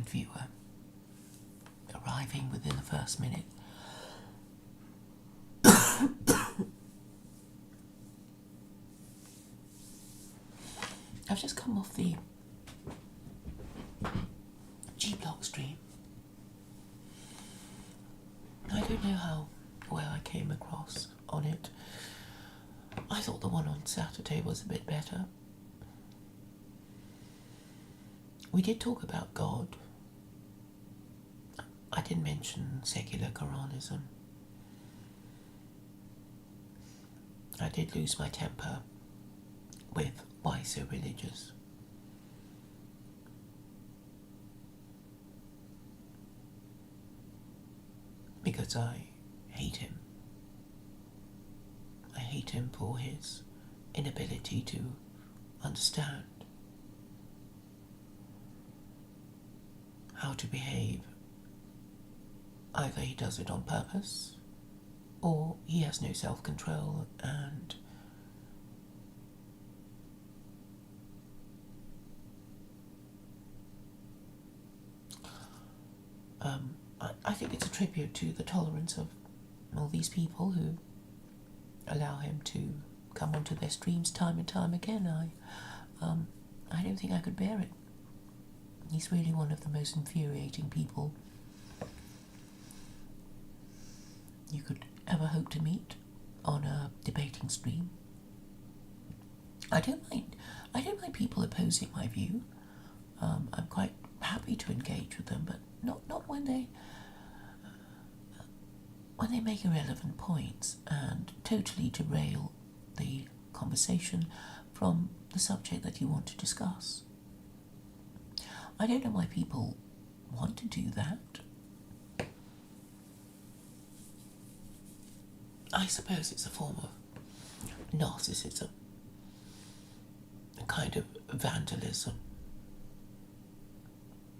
and viewer arriving within the first minute. I've just come off the G-Block stream. I don't know how well I came across on it. I thought the one on Saturday was a bit better. We did talk about God. I didn't mention secular Quranism. I did lose my temper with why so religious. Because I hate him. I hate him for his inability to understand how to behave. Either he does it on purpose, or he has no self-control and I think it's a tribute to the tolerance of all these people who allow him to come onto their streams time and time again. I don't think I could bear it. He's really one of the most infuriating people you could ever hope to meet on a debating stream. I don't mind people opposing my view. I'm quite happy to engage with them, but not when they make irrelevant points and totally derail the conversation from the subject that you want to discuss. I don't know why people want to do that. I suppose it's a form of narcissism, a kind of vandalism.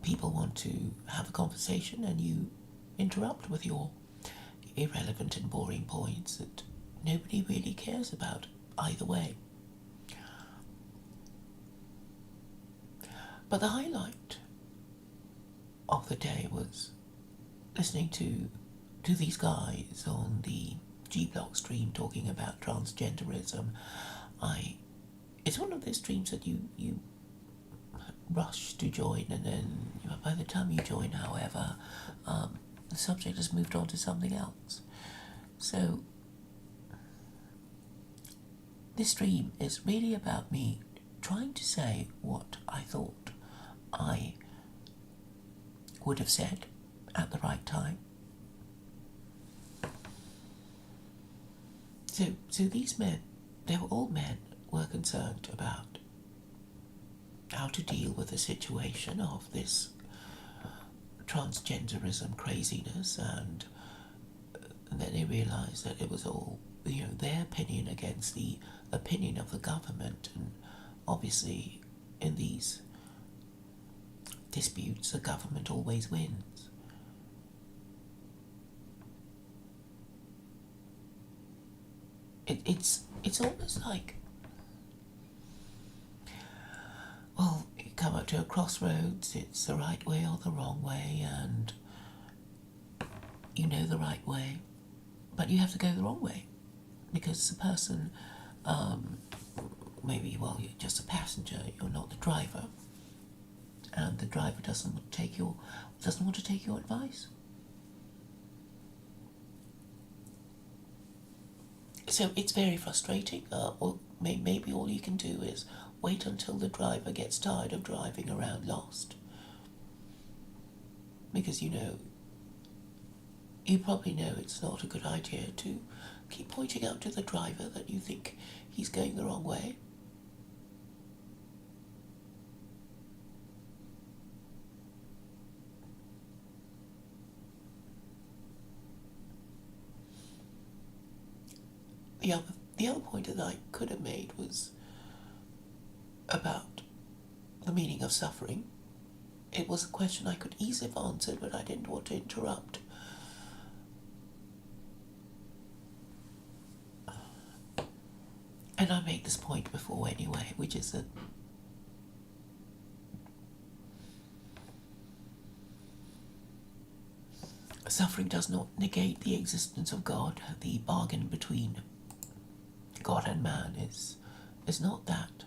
People want to have a conversation and you interrupt with your irrelevant and boring points that nobody really cares about either way. But the highlight of the day was listening to these guys on the G-Block stream talking about transgenderism. It's one of those streams that you rush to join, and then by the time you join, however, the subject has moved on to something else. So this stream is really about me trying to say what I thought I would have said at the right time. So these men, all men, were concerned about how to deal with the situation of this transgenderism craziness, and then they realised that it was all, their opinion against the opinion of the government, and obviously in these disputes the government always wins. It's almost like, well, you come up to a crossroads, it's the right way or the wrong way, and you know the right way, but you have to go the wrong way, because the person, maybe, well, you're just a passenger, you're not the driver, and the driver doesn't want to take your advice. So it's very frustrating, or maybe all you can do is wait until the driver gets tired of driving around lost. Because you probably know it's not a good idea to keep pointing out to the driver that you think he's going the wrong way. The other point that I could have made was about the meaning of suffering. It was a question I could easily have answered, but I didn't want to interrupt. And I made this point before anyway, which is that suffering does not negate the existence of God. The bargain between God and man is not that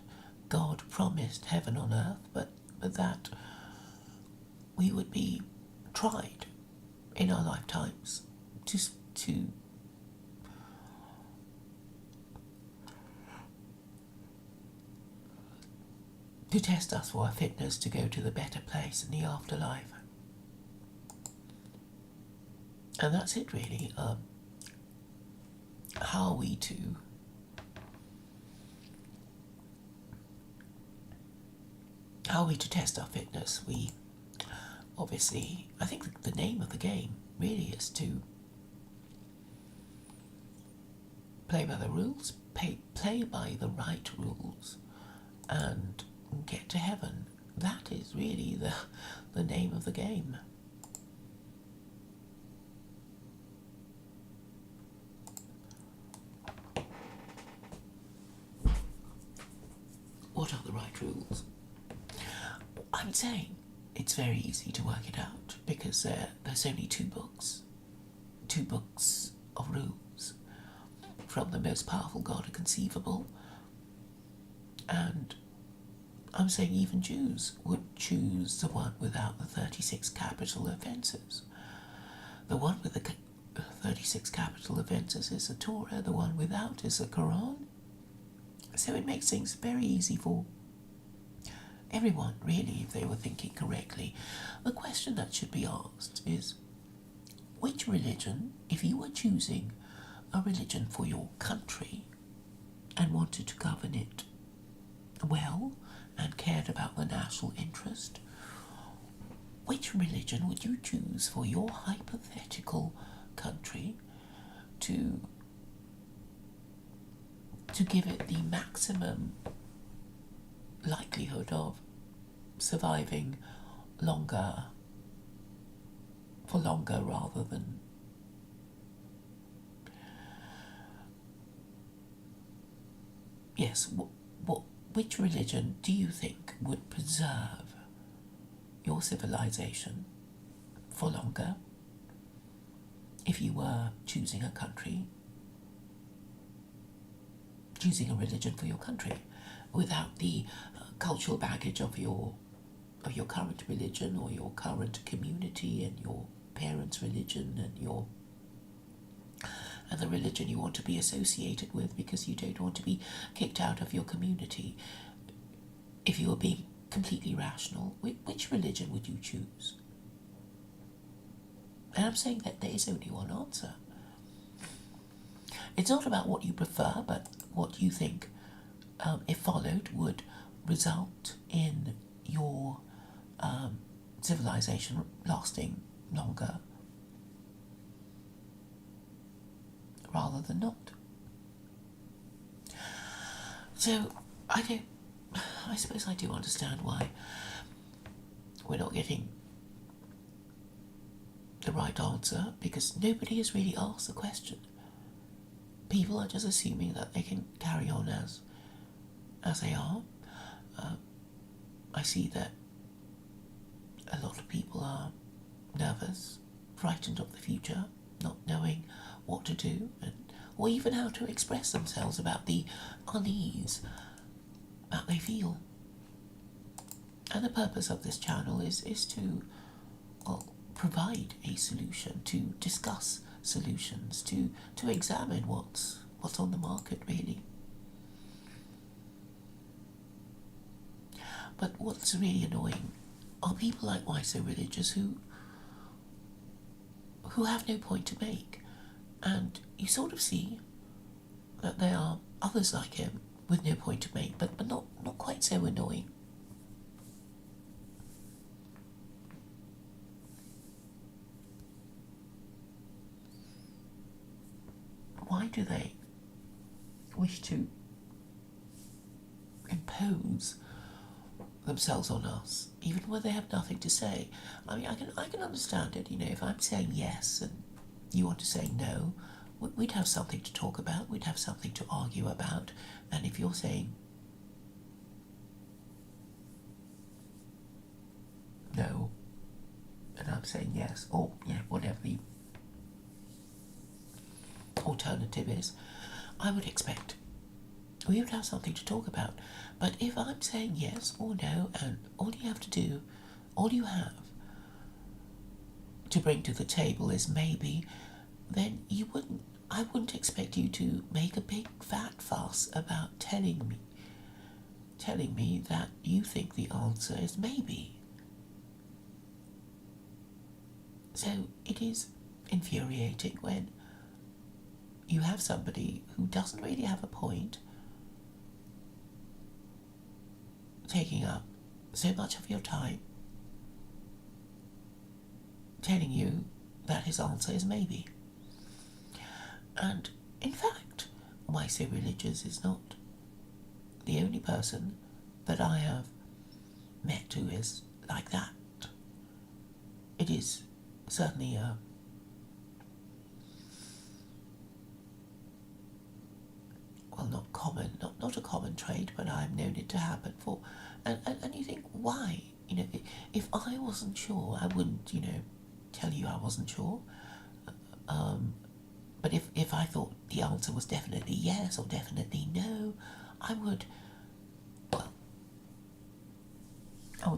God promised heaven on earth, but that we would be tried in our lifetimes to test us for our fitness to go to the better place in the afterlife. And that's it really. How are we to test our fitness? We obviously, I think the name of the game really is to play by the rules, play by the right rules, and get to heaven. That is really the name of the game. What are the right rules? I'm saying it's very easy to work it out because there's only two books of rules from the most powerful God conceivable, and I'm saying even Jews would choose the one without the 36 capital offences. The one with the 36 capital offences is the Torah, the one without is the Quran. So it makes things very easy for everyone, really, if they were thinking correctly. The question that should be asked is, which religion, if you were choosing a religion for your country and wanted to govern it well and cared about the national interest, which religion would you choose for your hypothetical country to give it the maximum likelihood of surviving for longer rather than yes, which religion do you think would preserve your civilization for longer if you were choosing a country, choosing a religion for your country, without the cultural baggage of your current religion or your current community and your parents' religion and the religion you want to be associated with because you don't want to be kicked out of your community? If you were being completely rational, which religion would you choose? And I'm saying that there is only one answer. It's not about what you prefer, but what you think, if followed, would result in your civilization lasting longer rather than not. So I suppose I do understand why we're not getting the right answer, because nobody has really asked the question. People are just assuming that they can carry on as they are. I see that a lot of people are nervous, frightened of the future, not knowing what to do, or even how to express themselves about the unease that they feel. And the purpose of this channel is to provide a solution, to discuss solutions, to examine what's on the market, really. But what's really annoying are people like Why So Religious who have no point to make, and you sort of see that there are others like him with no point to make, but not quite so annoying. Why do they wish to impose themselves on us, even when they have nothing to say? I mean, I can understand it. If I'm saying yes and you want to say no, we'd have something to talk about. We'd have something to argue about. And if you're saying no, and I'm saying yes, or whatever the alternative is, I would expect we would have something to talk about. But if I'm saying yes or no, and all you have to bring to the table is maybe, then I wouldn't expect you to make a big fat fuss about telling me that you think the answer is maybe. So it is infuriating when you have somebody who doesn't really have a point taking up so much of your time telling you that his answer is maybe. And in fact, Why So Religious is not the only person that I have met who is like that. It is certainly not a common trait, but I've known it to happen for, and you think, why? If I wasn't sure, I wouldn't, tell you I wasn't sure. But if I thought the answer was definitely yes or definitely no, I would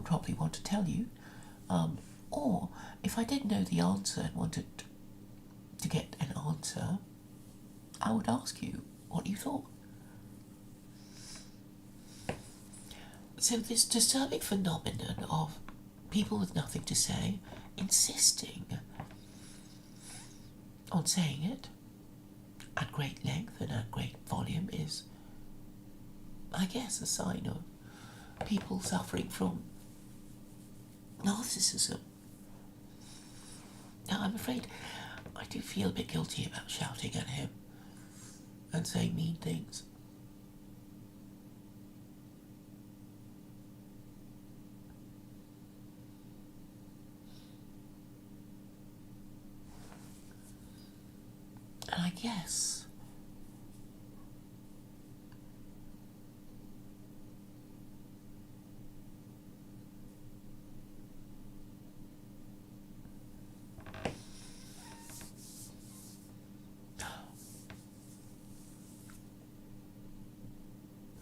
probably want to tell you. Or if I didn't know the answer and wanted to get an answer, I would ask you what you thought. So this disturbing phenomenon of people with nothing to say insisting on saying it at great length and at great volume is, I guess, a sign of people suffering from narcissism. Now, I'm afraid I do feel a bit guilty about shouting at him and saying mean things. And I guess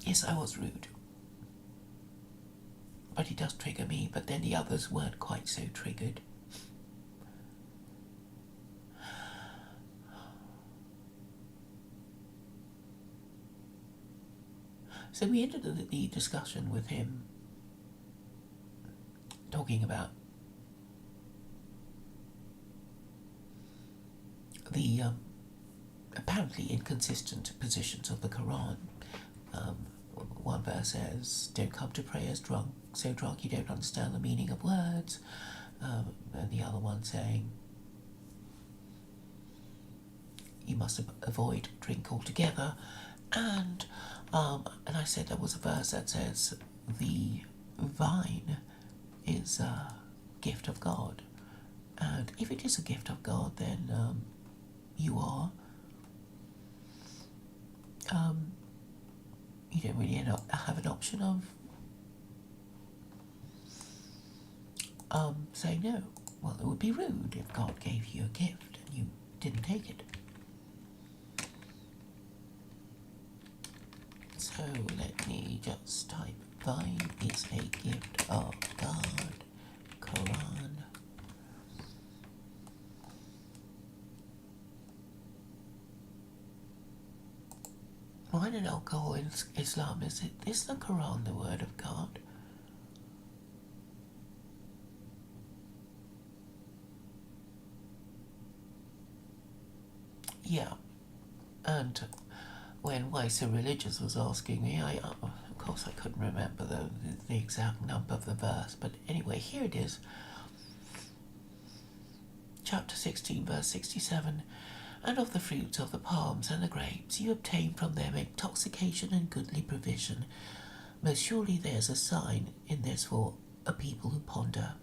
yes, I was rude. But it does trigger me, but then the others weren't quite so triggered. So we ended the discussion with him talking about the apparently inconsistent positions of the Quran. One verse says, "Don't come to prayers drunk, so drunk you don't understand the meaning of words," and the other one saying, "You must avoid drink altogether." And I said there was a verse that says the vine is a gift of God, and if it is a gift of God, then you are you don't really have an option of saying no. Well, it would be rude if God gave you a gift and you didn't take it. So let me just type, vine is a gift of God, Quran. Wine and alcohol in Islam, is the Quran the word of God? Yeah, and when Why So Religious was asking me, of course I couldn't remember the exact number of the verse, but anyway, here it is. Chapter 16, verse 67. "And of the fruits of the palms and the grapes you obtain from them intoxication and goodly provision. Most surely there's a sign in this for a people who ponder.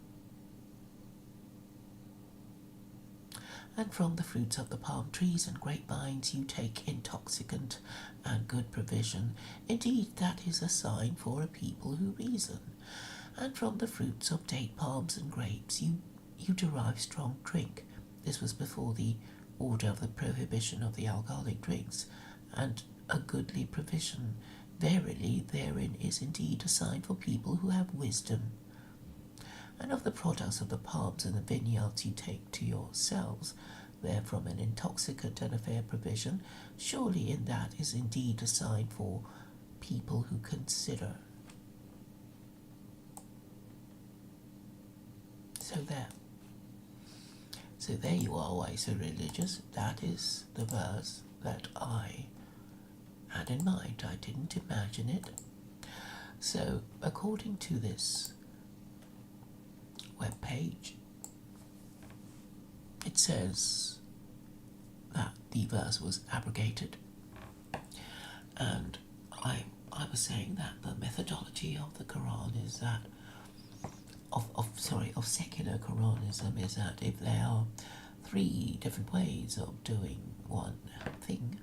And from the fruits of the palm trees and grapevines you take intoxicant and good provision. Indeed, that is a sign for a people who reason. And from the fruits of date palms and grapes you derive strong drink." This was before the order of the prohibition of the alcoholic drinks, and a goodly provision. Verily, therein is indeed a sign for people who have wisdom. And of the products of the palms and the vineyards you take to yourselves, therefrom an intoxicant and a fair provision, surely in that is indeed a sign for people who consider. So there you are, why so religious. That is the verse that I had in mind. I didn't imagine it. So according to this web page, it says that the verse was abrogated, and I was saying that the methodology of the Quran is that of secular Quranism is that if there are 3 different ways of doing one thing,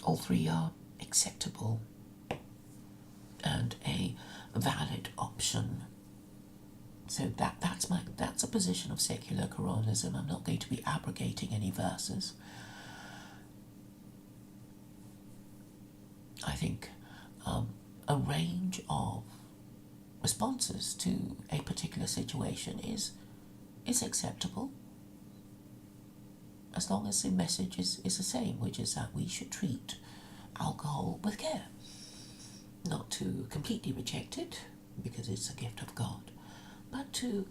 all 3 are acceptable and a valid option. So that's a position of secular Quranism. I'm not going to be abrogating any verses. I think a range of responses to a particular situation is acceptable, as long as the message is the same, which is that we should treat alcohol with care, not to completely reject it because it's a gift of God, but to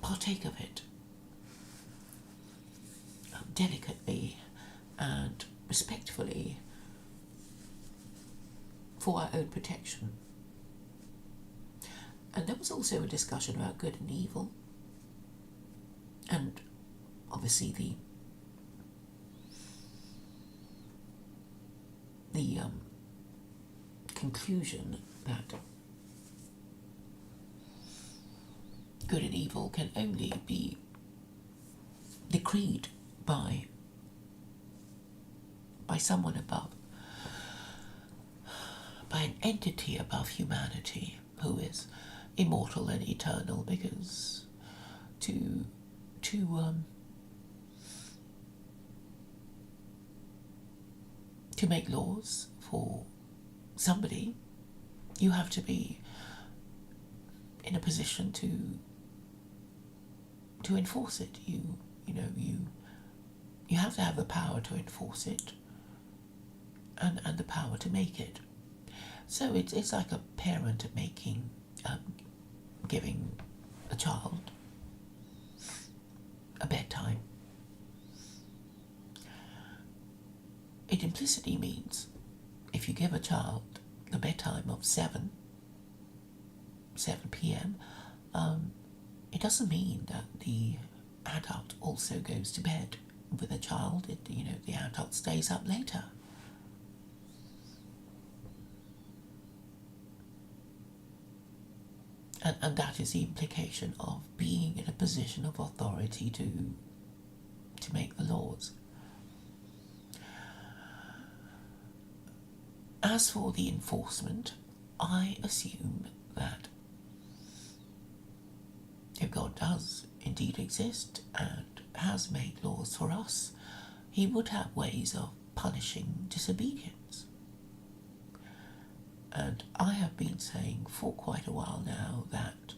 partake of it delicately and respectfully for our own protection. And there was also a discussion about good and evil, and obviously the conclusion that good and evil can only be decreed by someone above, by an entity above humanity who is immortal and eternal, because to make laws for somebody, you have to be in a position to enforce it. You have to have the power to enforce it, and the power to make it. So it's like a parent giving a child a bedtime. It implicitly means if you give a child the bedtime of 7 p.m., it doesn't mean that the adult also goes to bed with the child. The adult stays up later. And that is the implication of being in a position of authority to make the laws. As for the enforcement, I assume that if God does indeed exist and has made laws for us, he would have ways of punishing disobedience. And I have been saying for quite a while now that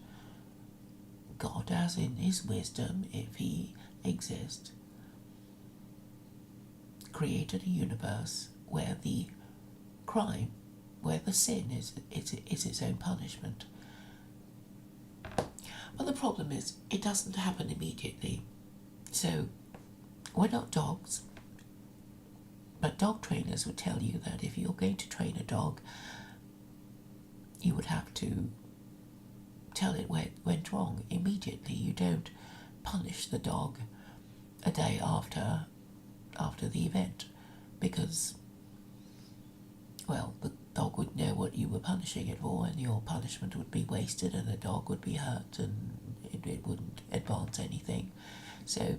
God, as in his wisdom, if he exists, created a universe where the crime, where the sin is its own punishment. But the problem is, it doesn't happen immediately. So, we're not dogs, but dog trainers would tell you that if you're going to train a dog, you would have to tell it where it went wrong immediately. You don't punish the dog a day after the event, because, well, the dog would know what you were punishing it for, and your punishment would be wasted, and the dog would be hurt, and it wouldn't advance anything. So,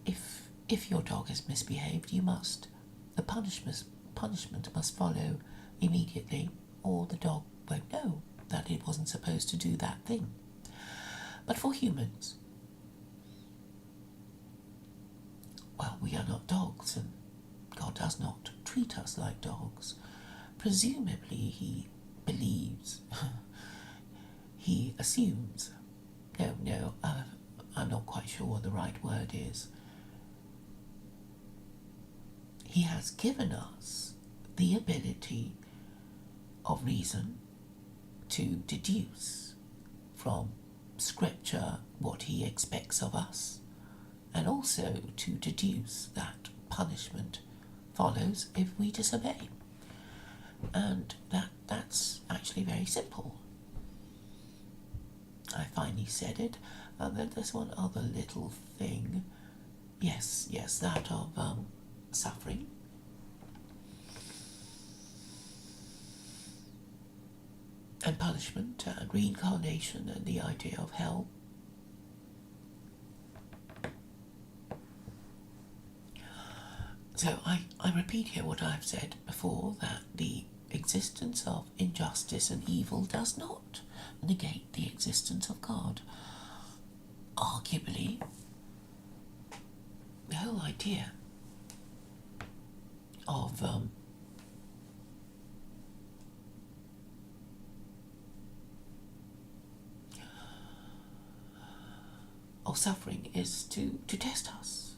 if your dog has misbehaved, the punishment must follow immediately, or the dog won't know that it wasn't supposed to do that thing. But for humans, well, we are not dogs, and God does not treat us like dogs. Presumably he believes, he assumes, no, I'm not quite sure what the right word is. He has given us the ability of reason to deduce from Scripture what he expects of us, and also to deduce that punishment follows if we disobey. And that's actually very simple. I finally said it. And then there's one other little thing. Yes, that of suffering. And punishment and reincarnation and the idea of hell. So I repeat here what I've said before, that the existence of injustice and evil does not negate the existence of God. Arguably, the whole idea of suffering is to test us.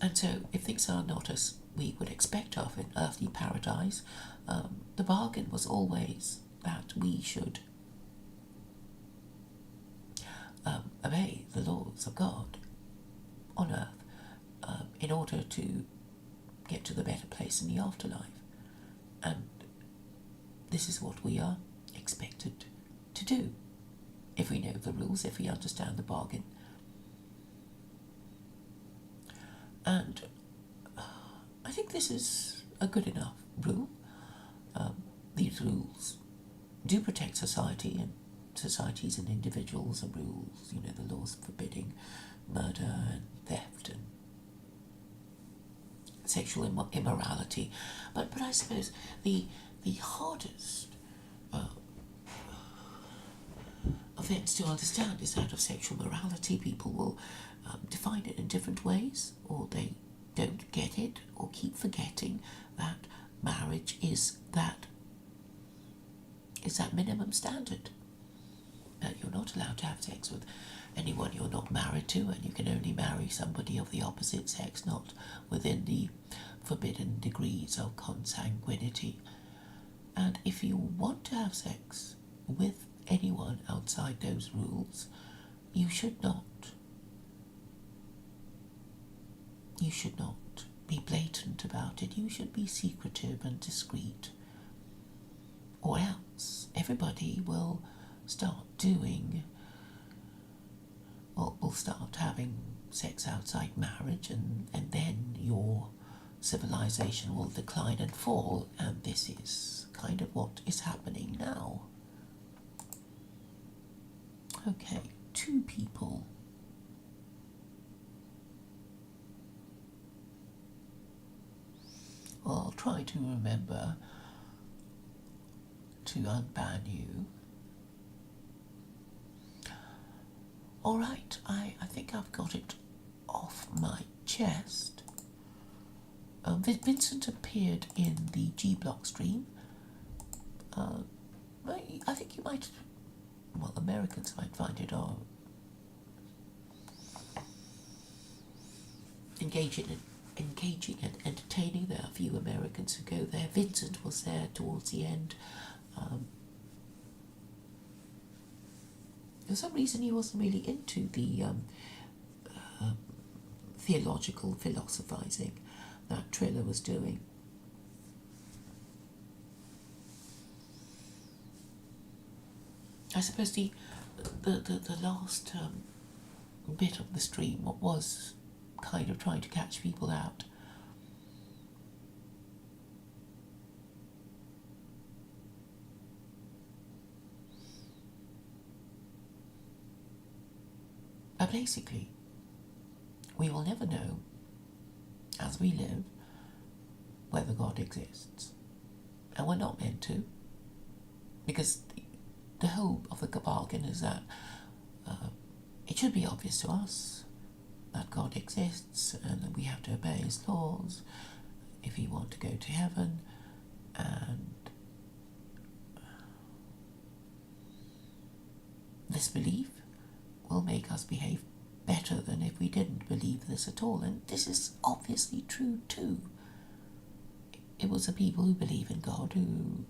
And so, if things are not as we would expect of an earthly paradise, the bargain was always that we should obey the laws of God on earth in order to get to the better place in the afterlife. And this is what we are expected to do, if we know the rules, if we understand the bargain. And I think this is a good enough rule. These rules do protect society and societies and individuals, and rules, the laws forbidding murder and theft and sexual immorality. But I suppose the hardest offence to understand is that of sexual morality. People will define it in different ways, or they don't get it, or keep forgetting that marriage is that minimum standard. That you're not allowed to have sex with anyone you're not married to, and you can only marry somebody of the opposite sex, not within the forbidden degrees of consanguinity. And if you want to have sex with anyone outside those rules, you should not be blatant about it. You should be secretive and discreet, or else everybody will start having sex outside marriage, and then your civilization will decline and fall, and this is kind of what is happening now. Okay, 2 people. I'll try to remember to unban you. Alright, I think I've got it off my chest. Vincent appeared in the G-Block stream. I think you might, well, Americans might find it engaging and entertaining. There are a few Americans who go there. Vincent was there towards the end. For some reason he wasn't really into the theological philosophizing that Triller was doing. I suppose the last bit of the stream was kind of trying to catch people out. But basically, we will never know, as we live, whether God exists. and we're not meant to, because the whole of the bargain is that it should be obvious to us that God exists and that we have to obey his laws if we want to go to heaven, and this belief will make us behave better than if we didn't believe this at all. And this is obviously true too. It was the people who believe in God who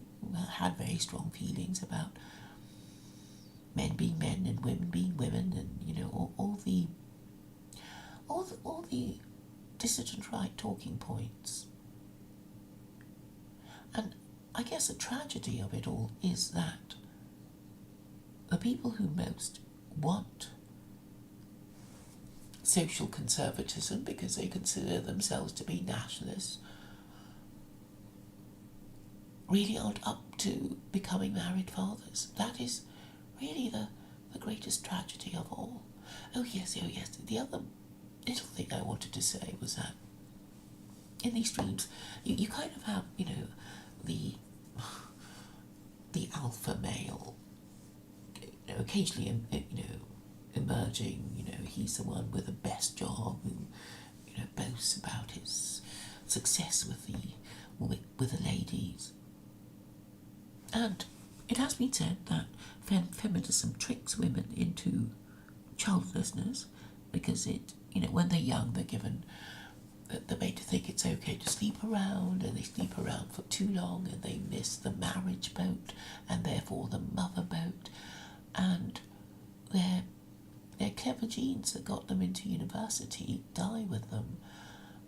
had very strong feelings about men being men and women being women, and all the dissident right talking points. And I guess the tragedy of it all is that the people who most want social conservatism because they consider themselves to be nationalists really aren't up to becoming married fathers. That is really the greatest tragedy of all. Oh yes. The other little thing I wanted to say was that in these streams, you kind of have, the alpha male, occasionally, emerging. He's the one with the best job who, boasts about his success with the ladies. And it has been said that feminism tricks women into childlessness because when they're young, they're made to think it's okay to sleep around, and they sleep around for too long, and they miss the marriage boat, and therefore the mother boat, and their clever genes that got them into university die with them.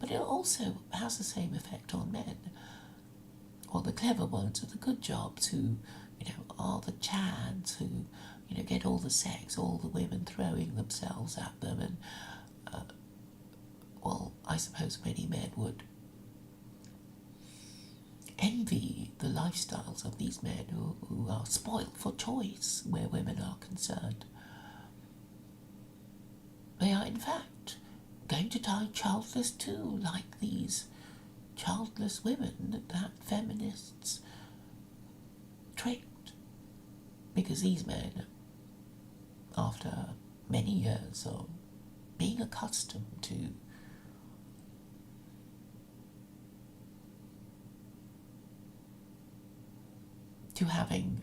But it also has the same effect on men. Well, the clever ones are the good jobs who, are the chads who, get all the sex, all the women throwing themselves at them, and I suppose many men would envy the lifestyles of these men who are spoilt for choice where women are concerned. They are, in fact, going to die childless too, like these childless women that feminists tricked. Because these men, after many years of being accustomed to having,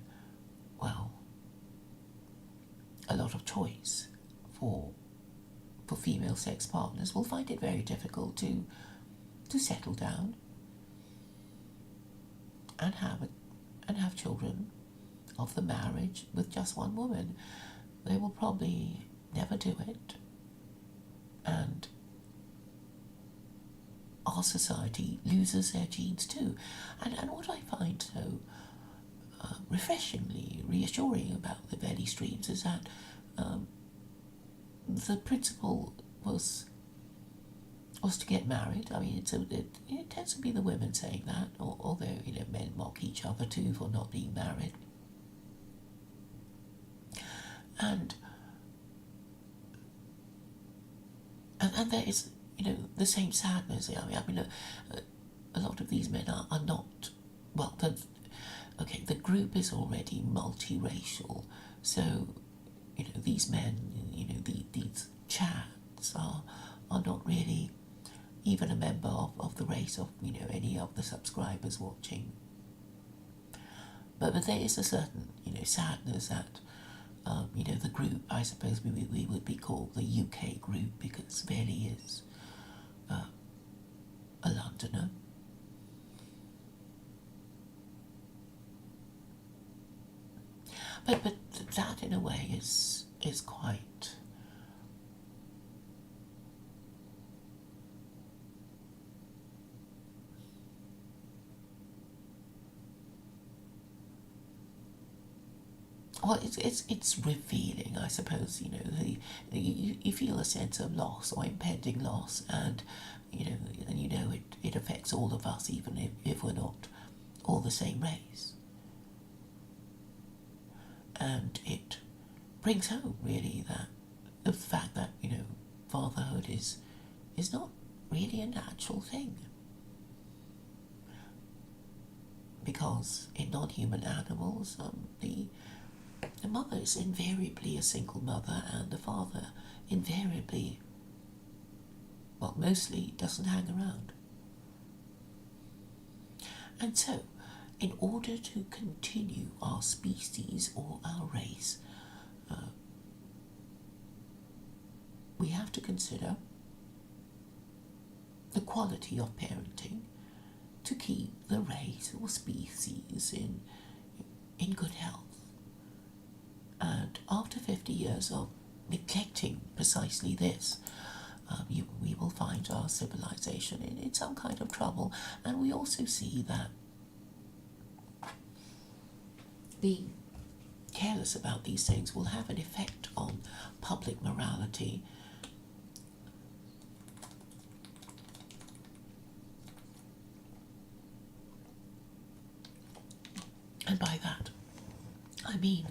a lot of choice for female sex partners, will find it very difficult to settle down and have children of the marriage with just one woman. They will probably never do it, and our society loses their genes too. And what I find so refreshingly reassuring about the Valley streams is that the principle was to get married. I mean, it tends to be the women saying that, although men mock each other too for not being married. And there is the same sadness. I mean, a lot of these men are not the group is already multiracial, so these men, these chads are not really even a member of the race of any of the subscribers watching. But there is a certain sadness that the group, I suppose we would be called the UK group, because Veli is a Londoner. But that in a way is quite it's revealing, I suppose. You feel a sense of loss or impending loss, and it affects all of us, even if we're not all the same race. And it brings home really that the fact that fatherhood is not really a natural thing. because in non-human animals, the mother is invariably a single mother, and the father invariably, well, mostly doesn't hang around. And so, in order to continue our species or our race, we have to consider the quality of parenting to keep the race or species in good health. And after 50 years of neglecting precisely this, we will find our civilization in some kind of trouble. And we also see that being careless about these things will have an effect on public morality. And by that, I mean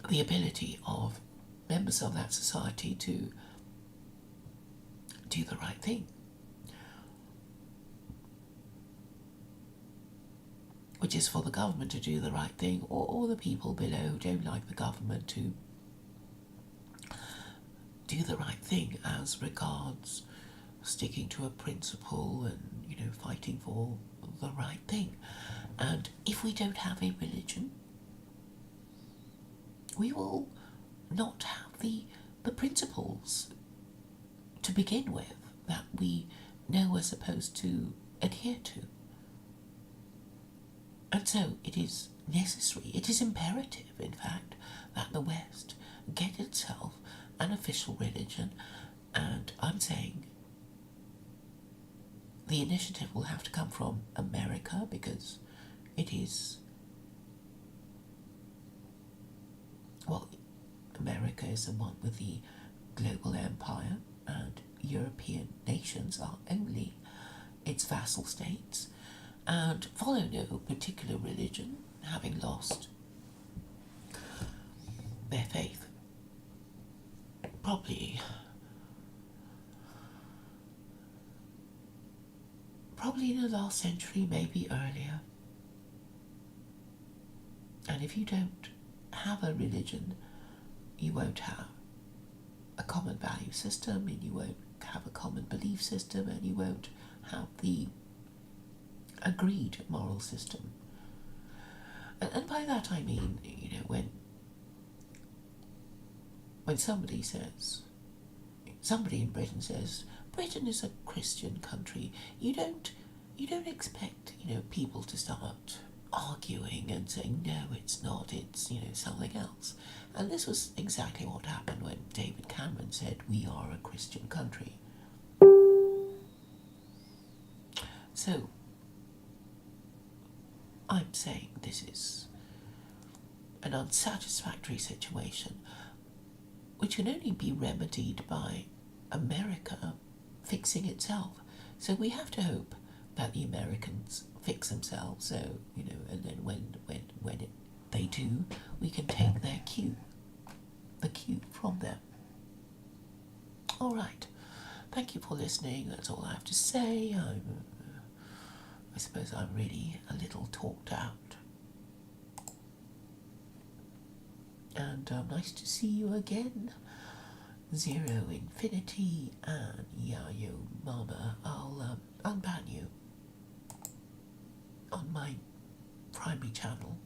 the ability of members of that society to do the right thing, which is for the government to do the right thing, or the people below who don't like the government to do the right thing as regards sticking to a principle and, fighting for the right thing. And if we don't have a religion, we will not have the principles to begin with that we know we're supposed to adhere to. And so it is necessary, it is imperative, in fact, that the West get itself an official religion. And I'm saying the initiative will have to come from America, because it is, well, America is the one with the global empire, and European nations are only its vassal states, and follow no particular religion, having lost their faith. Probably in the last century, maybe earlier. And if you don't have a religion, you won't have a common value system, and you won't have a common belief system, and you won't have the agreed moral system. And by that I mean, when somebody in Britain says, Britain is a Christian country, you don't expect, people to start arguing and saying, no, it's not, it's, something else. And this was exactly what happened when David Cameron said, we are a Christian country. So, I'm saying this is an unsatisfactory situation which can only be remedied by America fixing itself. So we have to hope that the Americans fix themselves, so, and then when they do, we can take the cue from them. Alright, thank you for listening, that's all I have to say. I suppose I'm really a little talked out. And nice to see you again. Zero Infinity, and yo mama, I'll unban you on my primary channel.